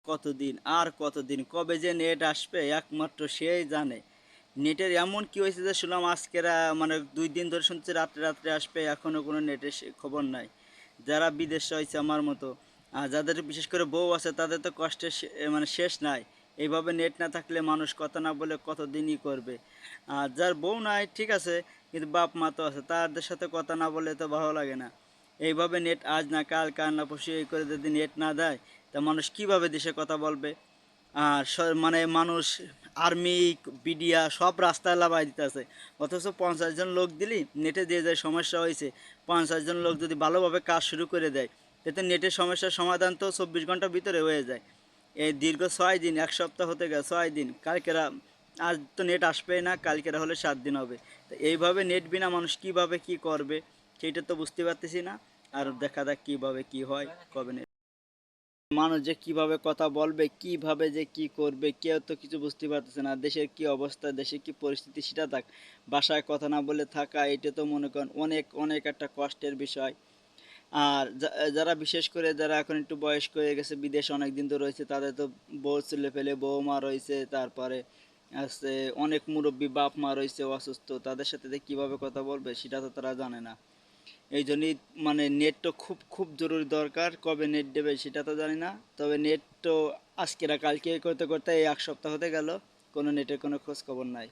কতদিন আর কতদিন কবে যে নেট আসবে একমাত্র সেই জানে। নেটের এমন কি হয়েছে যে শুনলাম আজকের মানে 2 দিন ধরে শুনছি রাত্রে রাত্রে আসবে, এখনও কোনো নেটের খবর নাই। যারা বিদেশে হয়েছে আমার মতো, আর যাদের বিশেষ করে বউ আছে তাদের তো কষ্টের মানে শেষ নাই। এইভাবে নেট না থাকলে মানুষ কথা না বলে কতদিনই করবে। আর যার বউ নাই ঠিক আছে, কিন্তু বাপ মা তো আছে, তাদের সাথে কথা না বলে তো ভালো লাগে না। এইভাবে নেট আজ না কাল, কাল না পরশু এই করে যদি নেট না দেয়, তা মানুষ কিভাবে দেশে কথা বলবে? আর মানে মানুষ আর্মি বিডিয়া সব রাস্তায় লাগাই দিতেছে, অথচ 50 জন লোক দিলি নেটে দিয়ে যায় সমস্যা হয়েছে। 50 জন লোক যদি ভালোভাবে কাজ শুরু করে দেয়, এতে নেটের সমস্যার সমাধান তো 24 ঘন্টার ভিতরে হয়ে যায়। এই দীর্ঘ 6 দিন, এক সপ্তাহ হতে গেছে, 6 দিন কালকেরা, আজ তো নেট আসবেই না, কালকেরা হলে 7 দিন হবে। তো এইভাবে নেট বিনা মানুষ কিভাবে কি করবে সেইটা তো বুঝতে পারতেছি না। আর দেখা যাক কিভাবে কি হয়, কবে নেট মানুষ যে কিভাবে কথা বলবে, কিভাবে যে কি করবে, কেউ তো কিছু বুঝতে পারতেছে না। দেশের কি অবস্থা, দেশের কি পরিস্থিতি সেটা থাক, বাসায় কথা না বলে থাকা এটা তো মনে করেন অনেক অনেক একটা কষ্টের বিষয়। আর যারা বিশেষ করে যারা এখন একটু বয়স্ক হয়ে গেছে, বিদেশে অনেক দিন ধরে রয়েছে, তাদের তো বউ ছেলে ফেলে বউমা রয়েছে, তারপরে আছে অনেক মুরব্বী বাপ মা রয়েছে অসুস্থ, তাদের সাথে যে কীভাবে কথা বলবে সেটা তো তারা জানে না। এই জন্যই মানে নেট তো খুব খুব জরুরি দরকার, কবে নেট দেবে সেটা তো জানি না। তবে নেট তো আজকে না কালকে করতে করতে এই এক সপ্তাহ হতে গেল, কোনো নেটের কোনো খোঁজ খবর নাই।